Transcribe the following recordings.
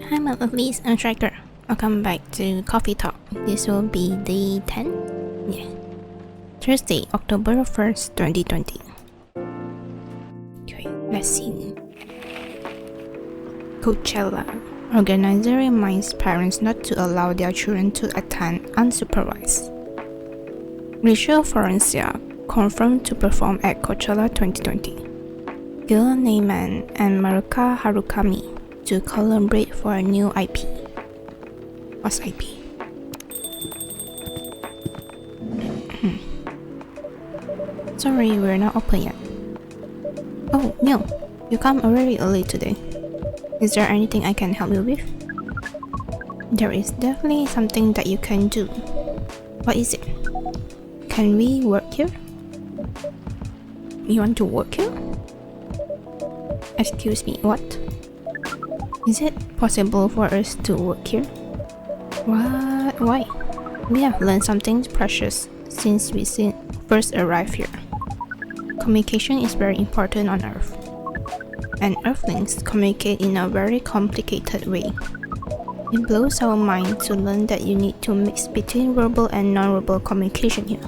Hi my lovelies, I'm Striker. Welcome back to Coffee Talk. This will be day 10? Yeah. Thursday, October 1st, 2020. Okay, let's see. Coachella. Organizer reminds parents not to allow their children to attend unsupervised. Rachel Florencia confirmed to perform at Coachella 2020. Gil Neyman and Maruka Harukami to collaborate for a new IP. What's IP? Sorry, we're not open yet. Oh, Neil, you come very early today. Is there anything I can help you with? There is definitely something that you can do. What is it? Can we work here? You want to work here? Excuse me, what? Is it possible for us to work here? What? Why? We have learned something precious since we first arrived here. Communication is very important on Earth. And Earthlings communicate in a very complicated way. It blows our mind to learn that you need to mix between verbal and non-verbal communication here.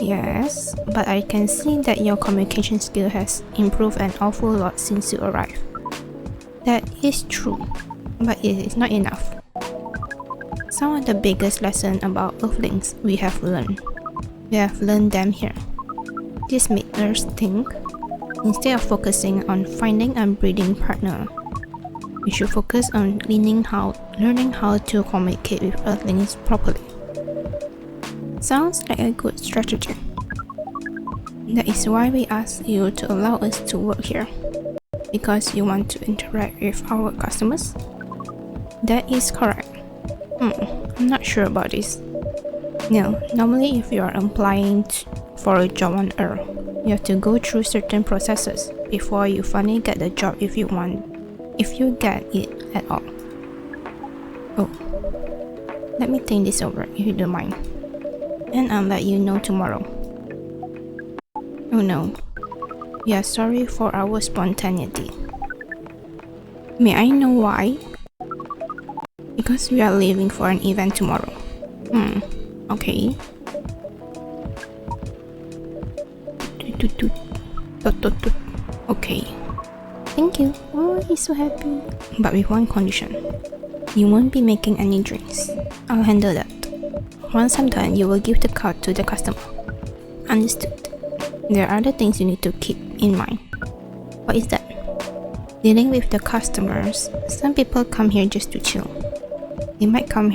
Yes, but I can see that your communication skill has improved an awful lot since you arrived. That is true, but it is not enough. Some of the biggest lessons about Earthlings we have learned them here. This made us think, instead of focusing on finding a breeding partner, we should focus on learning how to communicate with Earthlings properly. Sounds like a good strategy. That is why we asked you to allow us to work here. Because you want to interact with our customers? That is correct. I'm not sure about this. No, normally if you are applying for a job on Earth, you have to go through certain processes before you finally get the job if you get it at all. Oh, let me think this over if you don't mind. And I'll let you know tomorrow. Oh no. We are sorry for our spontaneity. May I know why? Because we are leaving for an event tomorrow. Okay. Okay. Thank you. Oh, he's so happy. But with one condition. You won't be making any drinks. I'll handle that. Once I'm done, you will give the card to the customer. Understood. There are other things you need to keep in mind. What is that? Dealing with the customers. Some people come here just to chill. They might come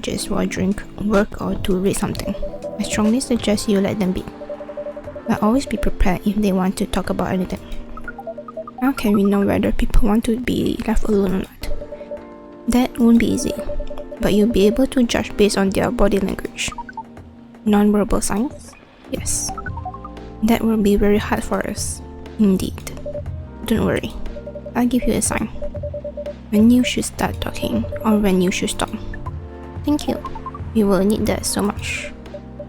just for a drink, work, or to read something. I strongly suggest you let them be. But always be prepared if they want to talk about anything. How can we know whether people want to be left alone or not? That won't be easy, but you'll be able to judge based on their body language. Non-verbal signs? Yes. That will be very hard for us. Indeed. Don't worry. I'll give you a sign. When you should start talking or when you should stop. Thank you. We will need that so much.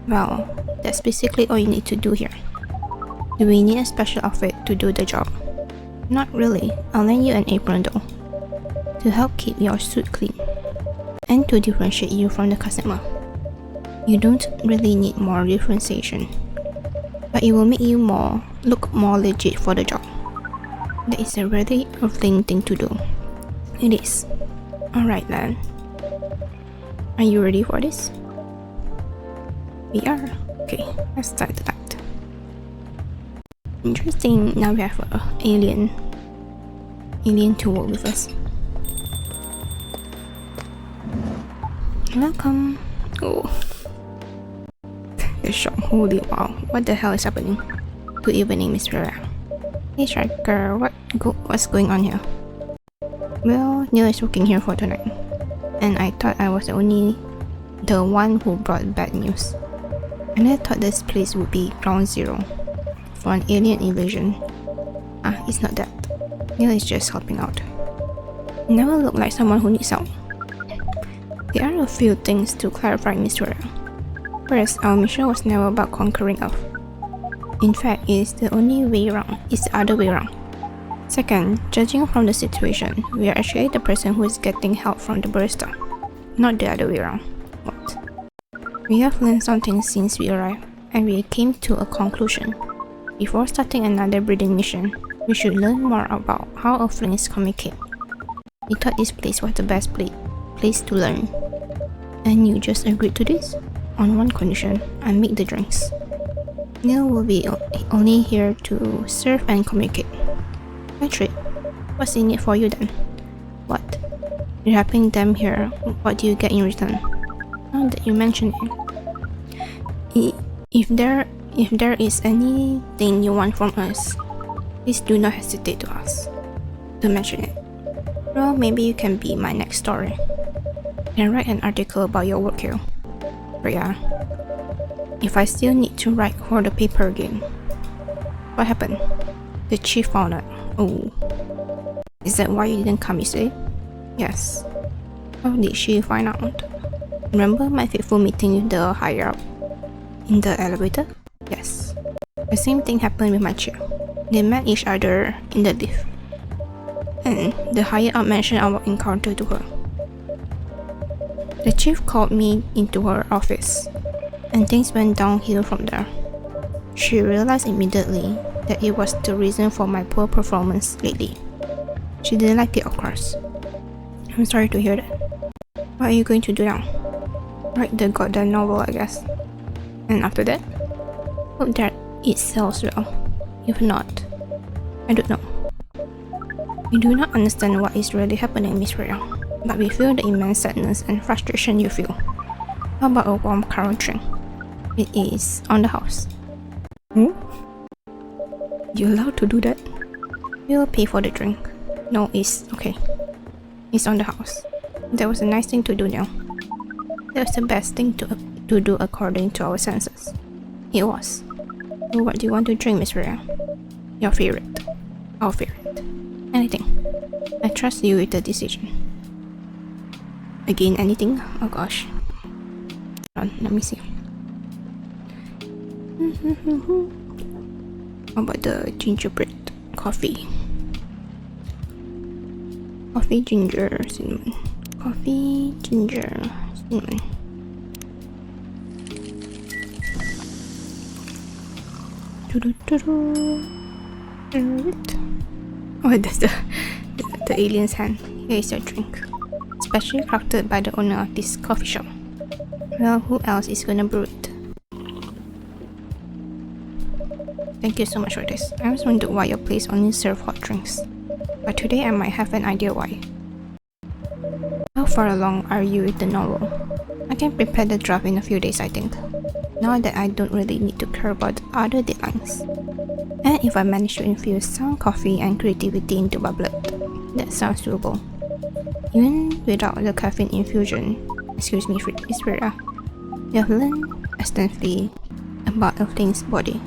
Well, that's basically all you need to do here. Do we need a special outfit to do the job? Not really. I'll lend you an apron though. To help keep your suit clean. And to differentiate you from the customer. You don't really need more differentiation. But it will make you look more legit for the job. That is a really Earthling thing to do. It is. Alright then. Are you ready for this? We are. Okay, let's start the night. Interesting, now we have an alien to work with us. Welcome. Oh. The shock, holy wow, what the hell is happening? Good evening, Miss Rara. Hey Striker, what's going on here? Well, Neil is working here for tonight, and I thought I was the one who brought bad news. And I thought this place would be ground zero for an alien invasion. It's not that. Neil is just helping out. You never look like someone who needs help. There are a few things to clarify, Miss Rara. First, our mission was never about conquering Earth. In fact, it's the other way around. Second, judging from the situation, we are actually the person who is getting help from the barista, not the other way around. What? We have learned something since we arrived, and we came to a conclusion. Before starting another breeding mission, we should learn more about how earthlings communicate. We thought this place was the best place to learn. And you just agreed to this? On one condition, I make the drinks. Neil will be only here to serve and communicate. Patrick, what's in it for you then? What? You're helping them here, what do you get in return? Now that you mention it. If there is anything you want from us, please do not hesitate to ask. To mention it. Well, maybe you can be my next story. And write an article about your work here. But yeah, if I still need to write for the paper again. What happened? The chief found out. Oh. Is that why you didn't come yesterday? Yes. How did she find out? Remember my fateful meeting with the higher up? In the elevator? Yes. The same thing happened with my chief. They met each other in the lift. And the higher up mentioned our encounter to her. The chief called me into her office, and things went downhill from there. She realized immediately that it was the reason for my poor performance lately. She didn't like it, of course. I'm sorry to hear that. What are you going to do now? Write the goddamn novel, I guess. And after that? Hope that it sells well. If not, I don't know. We do not understand what is really happening, Miss Rhea, but we feel the immense sadness and frustration you feel. How about a warm current drink? It is on the house. Hmm? You allowed to do that? We will pay for the drink. No, it's okay. It's on the house. That was a nice thing to do now. That was the best thing to do according to our senses. It was. So what do you want to drink, Miss Rhea? Your favorite. Our favorite. Anything. I trust you with the decision. Again, anything? Oh gosh. Hold on, let me see. How about the gingerbread coffee? Coffee, ginger, cinnamon. Coffee, ginger, cinnamon. Oh, that's the alien's hand. Here is your drink. Specially crafted by the owner of this coffee shop. Well, who else is gonna brew it? Thank you so much for this. I was wondering why your place only serves hot drinks. But today I might have an idea why. How far along are you with the novel? I can prepare the draft in a few days, I think. Now that I don't really need to care about other deadlines. And if I manage to infuse some coffee and creativity into my blood, that sounds doable. Even without the caffeine infusion, excuse me, Miss Rhea, you have learned extensively about Earthling's body,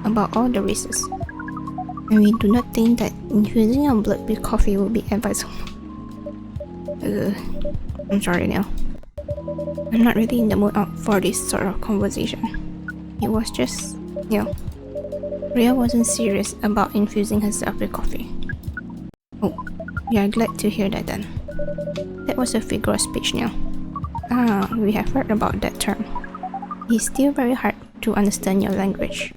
about all the races. And we do not think that infusing your blood with coffee will be advisable. I'm sorry now. I'm not really in the mood for this sort of conversation. It was just, Rhea wasn't serious about infusing herself with coffee. Oh, we are glad to hear that then. That was a figure of speech now. We have heard about that term. It's still very hard to understand your language.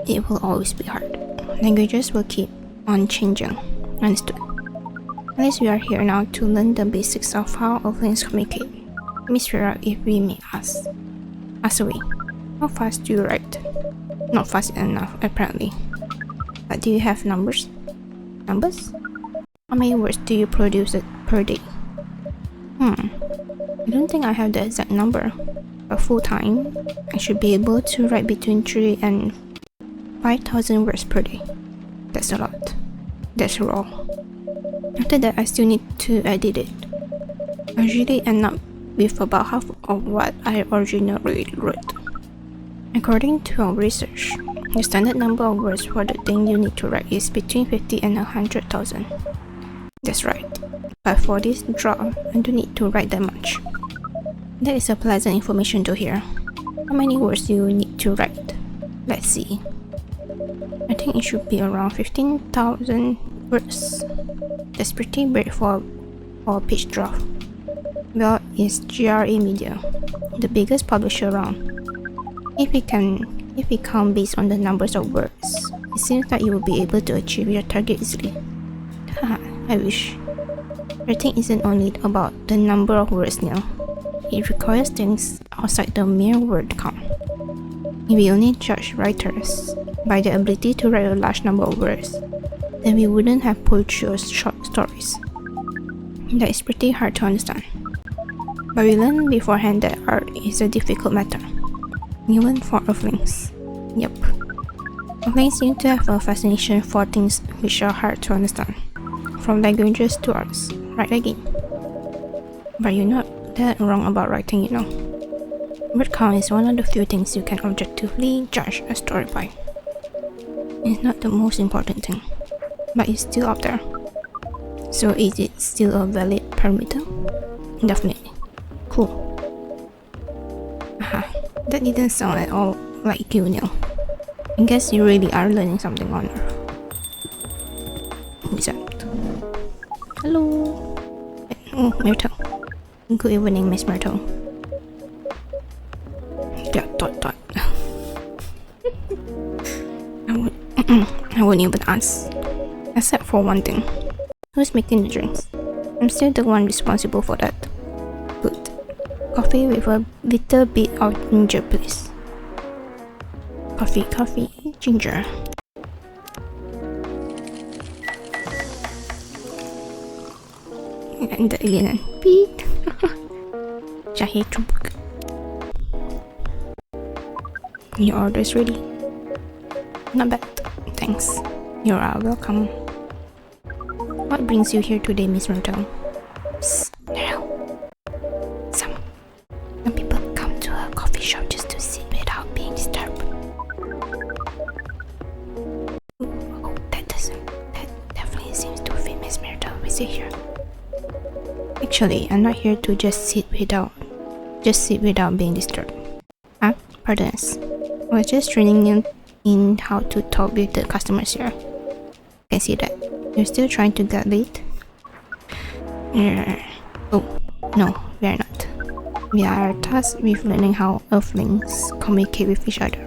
It will always be hard. Languages will keep on changing. Understood. At least we are here now to learn the basics of how Earthlings communicate. Miss Rhea, if we may ask away, how fast do you write? Not fast enough, apparently. But do you have numbers? Numbers? How many words do you produce per day? I don't think I have the exact number, but full time, I should be able to write between 3 and 5,000 words per day. That's a lot. That's raw. After that, I still need to edit it. I usually end up with about half of what I originally wrote. According to our research, the standard number of words for the thing you need to write is between 50 and 100,000. That's right. But for this draft, I don't need to write that much. That is a pleasant information to hear. How many words do you need to write? Let's see. I think it should be around 15,000 Words. That's pretty brave for pitch draft. Well, it's GRA Media, the biggest publisher around. If we count based on the numbers of words, it seems that you will be able to achieve your target easily. Haha, I wish. Writing isn't only about the number of words now. It requires things outside the mere word count. If we only judge writers by their ability to write a large number of words, then we wouldn't have poetry or short stories. That is pretty hard to understand. But we learned beforehand that art is a difficult matter, even for Earthlings. Yep. Earthlings seem to have a fascination for things which are hard to understand, from languages to arts, right again. But you're not that wrong about writing, you know. Word count is one of the few things you can objectively judge a story by. It's not the most important thing, but it's still up there. So is it still a valid parameter? Definitely. Cool. Aha, that didn't sound at all like you, Neil. I guess you really are learning something on Earth. Who's that? Hello. Oh, Myrtle. Good evening, Miss Myrtle. Dot. I wouldn't even ask. Except for one thing. Who's making the drinks? I'm still the one responsible for that. Good. Coffee with a little bit of ginger, please. Coffee, ginger. And the alien beat. Jahe Trubuk. Your order is ready. Not bad, thanks. You are welcome. What brings you here today, Miss Myrtle? Psst, no. Some people come to a coffee shop just to sit without being disturbed. Oh, that definitely seems to fit Miss Myrtle. We sit here. Actually, I'm not here to just sit without being disturbed. Ah, pardon us. I was just training in how to talk with the customers here. I can see that. You're still trying to get late? Oh, no, we are not. We are tasked with learning how Earthlings communicate with each other.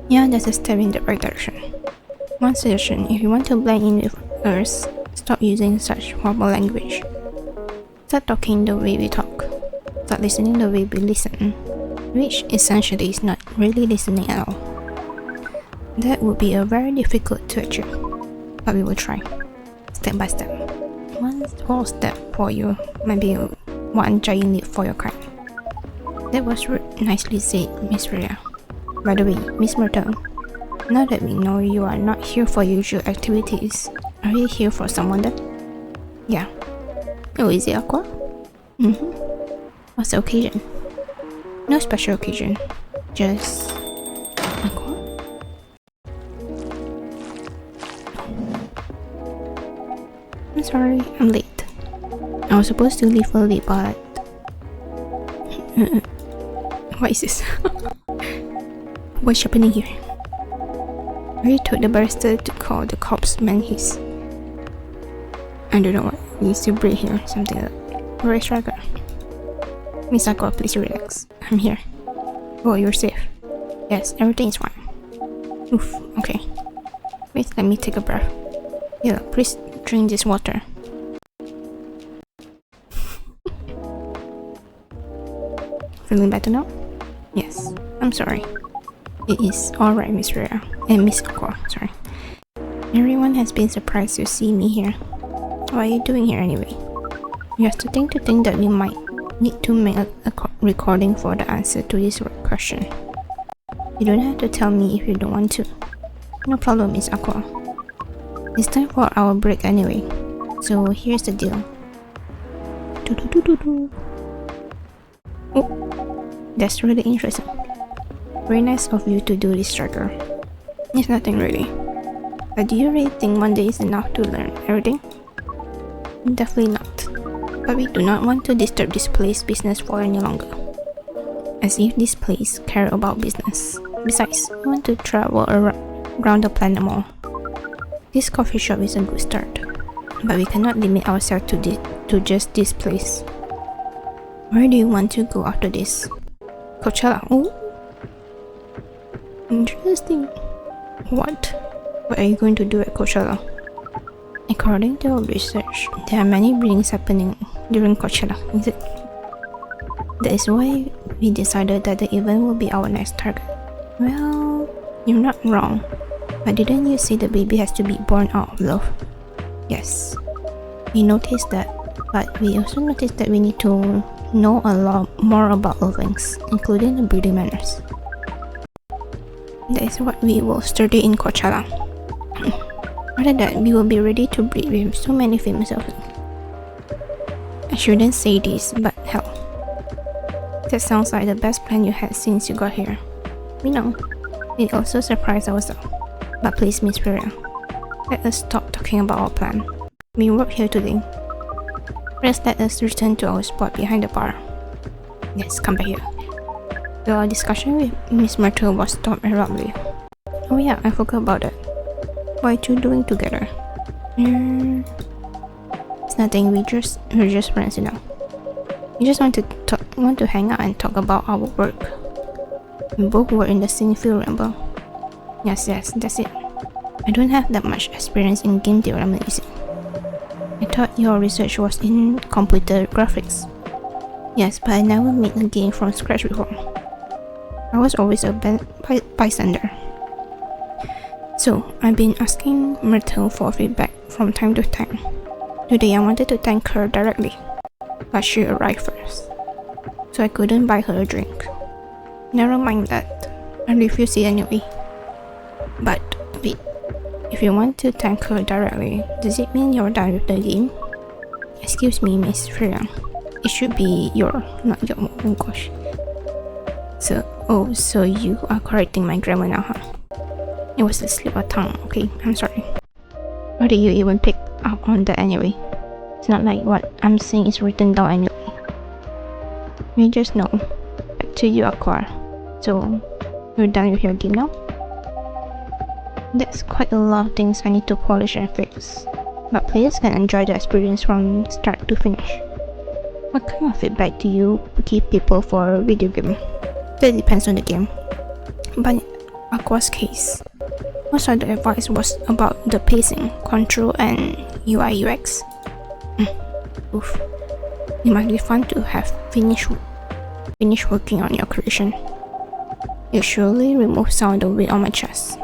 Yeah, that's a step in the right direction. One suggestion, if you want to blend in with Earth, stop using such formal language. Start talking the way we talk. Start listening the way we listen, which essentially is not really listening at all. That would be a very difficult to achieve, but we will try, step by step. One small step for you might be one giant leap for your kind. That was nicely said, Miss Rhea. By the way, Miss Myrtle, now that we know you are not here for usual activities, are you here for someone then? Yeah. Oh, is it Aqua? What's the occasion? No special occasion, just Aqua. I'm sorry, I'm late. I was supposed to leave early, but what is this? What's happening here? I already told the barrister to call the cops when he's... I don't know what. He's to break here, something like that. Alright, striker. Miss Aqua, please relax. I'm here. Oh, you're safe. Yes, everything is fine. Oof, okay. Wait, let me take a breath. Yeah, please drink this water. Feeling better now? Yes, I'm sorry. It is alright, Miss Rhea. And Miss Aqua, sorry. Everyone has been surprised to see me here. What are you doing here anyway? You're starting to think that you might need to make a recording for the answer to this question. You don't have to tell me if you don't want to. No problem, Miss Aqua. It's time for our break anyway. So here's the deal. Oh, that's really interesting. Very nice of you to do this, Striker. It's nothing really. But do you really think one day is enough to learn everything? Definitely not. But we do not want to disturb this place business for any longer. As if this place care about business. Besides, we want to travel around the planet more. This coffee shop is a good start, but we cannot limit ourselves to just this place. Where do you want to go after this? Coachella. Oh, interesting. What are you going to do at Coachella? According to our research, there are many readings happening during Coachella, is it? That is why we decided that the event will be our next target. Well, you're not wrong. But didn't you say the baby has to be born out of love? Yes. We noticed that, but we also noticed that we need to know a lot more about lovings, including the breeding manners. That is what we will study in Coachella. After that, we will be ready to breed with so many famous elflings. I shouldn't say this, but hell. That sounds like the best plan you had since you got here. We know. We also surprised ourselves. But please, Miss Freya, let us stop talking about our plan. We work here today. First, let us return to our spot behind the bar. Yes, come back here. The discussion with Miss Myrtle was stopped abruptly. Oh yeah, I forgot about that. What are you doing together? It's nothing. We're just friends, you know. We just want to hang out and talk about our work. We both work in the same field, remember? Yes, that's it. I don't have that much experience in game development, you see. I thought your research was in computer graphics. Yes, but I never made a game from scratch before. I was always a bystander. So, I've been asking Myrtle for feedback from time to time. Today I wanted to thank her directly, but she arrived first, so I couldn't buy her a drink. Never mind that, I refuse it anyway. But wait, if you want to thank her directly, does it mean you're done with the game? Excuse me, Miss Freya. It should be your, not your. Oh gosh. So you are correcting my grammar now, huh? It was a slip of tongue, okay? I'm sorry. Why did you even pick up on that anyway? It's not like what I'm saying is written down anyway. We just know. Back to you, Aqua. So, you're done with your game now? That's quite a lot of things I need to polish and fix. But players can enjoy the experience from start to finish. What kind of feedback do you give people for a video game? That depends on the game. But in Aqua's case, most of the advice was about the pacing, control, and UI UX. Oof. It might be fun to have finished working on your creation. You surely remove some of the weight on my chest,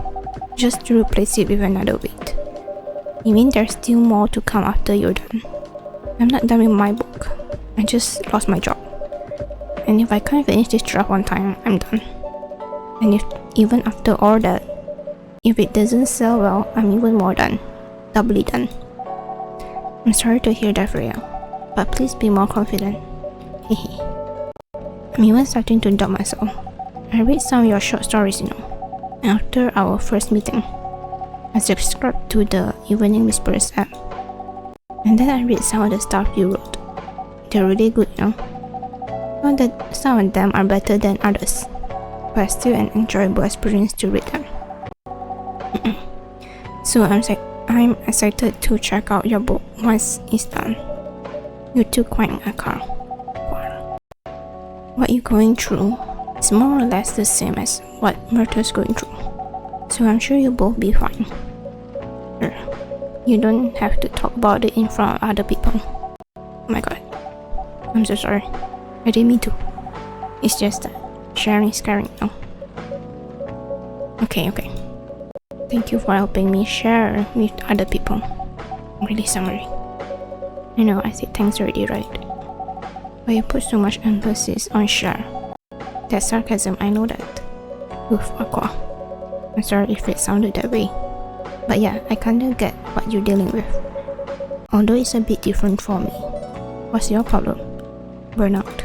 just to replace it with another weight. You mean there's still more to come after you're done? I'm not done with my book. I just lost my job. And if I can't finish this draft on time, I'm done. And if even after all that, if it doesn't sell well, I'm even more done. Doubly done. I'm sorry to hear that, Freya, but please be more confident. Hehe. I'm even starting to doubt myself. I read some of your short stories, you know. After our first meeting, I subscribed to the Evening Whispers app. And then I read some of the stuff you wrote. They're really good, you know. Not that some of them are better than others, but still an enjoyable experience to read them. So I'm excited to check out your book once it's done. You too, quite a car. What you're going through is more or less the same as what Myrtle's going through, so I'm sure you'll both be fine. You don't have to talk about it in front of other people. Oh my god. I'm so sorry. I didn't mean to. It's just that sharing is caring, you know. Okay. Thank you for helping me share with other people. I'm really sorry. I know I said thanks already, right? But you put so much emphasis on share. That's sarcasm, I know that. Oof, Aqua. I'm sorry if it sounded that way. But yeah, I kinda get what you're dealing with. Although it's a bit different for me. What's your problem? Burnout.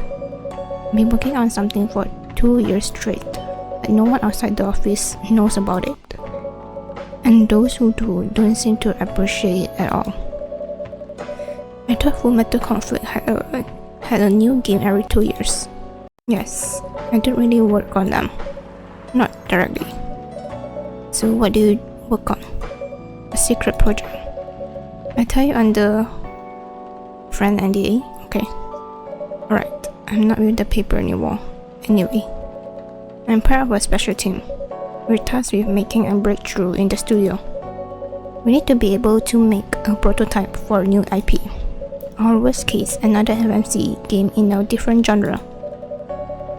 I've been working on something for 2 years straight, but no one outside the office knows about it. And those who do don't seem to appreciate it at all. I thought Fullmetal Conflict had a new game every 2 years. Yes, I don't really work on them. Not directly. So what do you work on? A secret project. I tell you under friend NDA? Okay. Alright, I'm not with the paper anymore. Anyway, I'm part of a special team. We're tasked with making a breakthrough in the studio. We need to be able to make a prototype for a new IP. Or worst case, another FMC game in a different genre.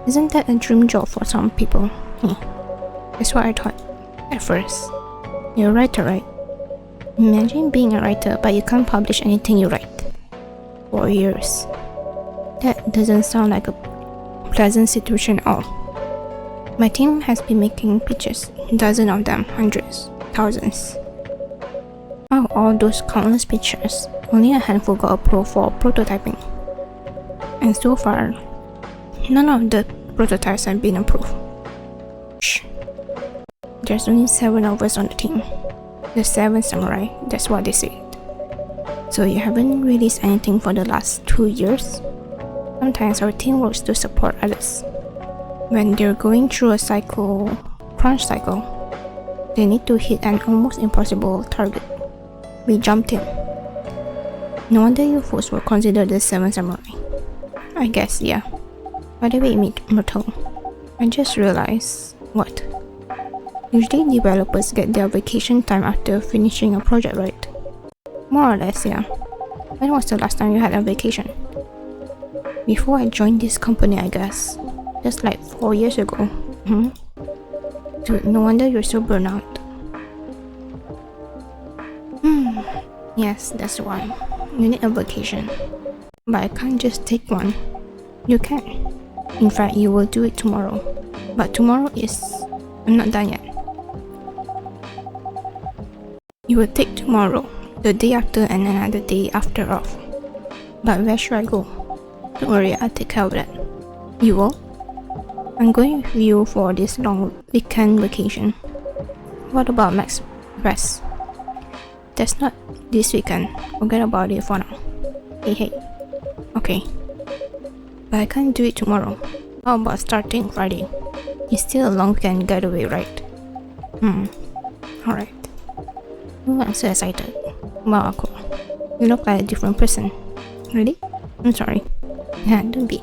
Isn't that a dream job for some people? That's what I thought at first. You're a writer, right? Imagine being a writer but you can't publish anything you write. For years. That doesn't sound like a pleasant situation at all. My team has been making pitches, dozens of them, hundreds, thousands. Out of all those countless pitches, only a handful got approved for prototyping. And so far, none of the prototypes have been approved. Shh. There's only 7 of us on the team. The 7 samurai, that's what they said. So you haven't released anything for the last 2 years? Sometimes our team works to support others. When they're going through a crunch cycle, they need to hit an almost impossible target. We jumped in. No wonder you folks were considered the 7 samurai. I guess, yeah. By the way, Myrtle, I just realized, what? Usually developers get their vacation time after finishing a project, right? More or less, yeah. When was the last time you had a vacation? Before I joined this company, I guess. Just like 4 years ago. Dude, no wonder you're so burnt out. Yes, that's why. You need a vacation. But I can't just take one. You can. In fact, you will do it tomorrow. But tomorrow is... I'm not done yet. You will take tomorrow, the day after and another day after off. But where should I go? Don't worry, I'll take care of that. You will? I'm going with you for this long weekend vacation. What about Max Rest? That's not this weekend. Forget about it for now. Hey. Okay. But I can't do it tomorrow. How about starting Friday? It's still a long weekend getaway, right? Alright. Oh, I'm so excited. Wow, cool. You look like a different person. Really? I'm sorry. Yeah, don't be.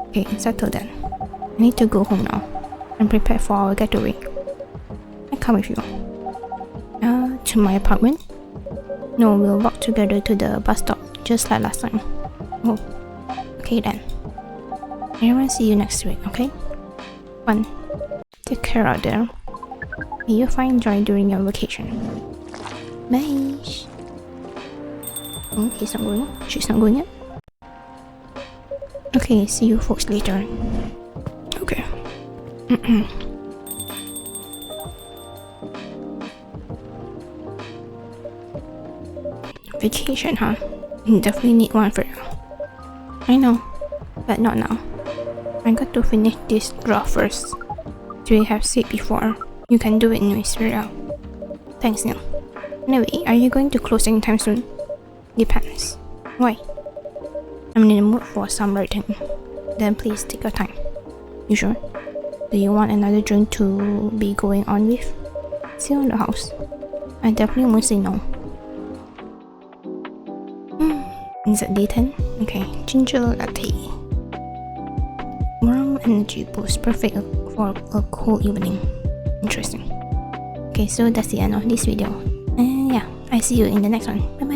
Okay, settle then. I need to go home now. I'm prepared for our getaway. I come with you. To my apartment? No, we'll walk together to the bus stop, just like last time. Oh, okay then. Everyone see you next week, okay? Fun. Take care out there. May you find joy during your vacation. Bye. Oh, he's not going. She's not going yet. Okay, see you folks later. Okay. Vacation, huh? You definitely need one for you. I know, but not now. I got to finish this draft first. So you have said before, you can do it in Israel. Thanks, Neil. Anyway, are you going to close anytime soon? Depends. Why? I'm in the mood for some writing. Then please take your time. You sure? Do you want another drink to be going on with? See you in the house. I definitely won't say no. Is it D10? Okay, ginger latte. Warm energy boost, perfect for a cool evening. Interesting. Okay, so that's the end of this video. And yeah, I see you in the next one. Bye.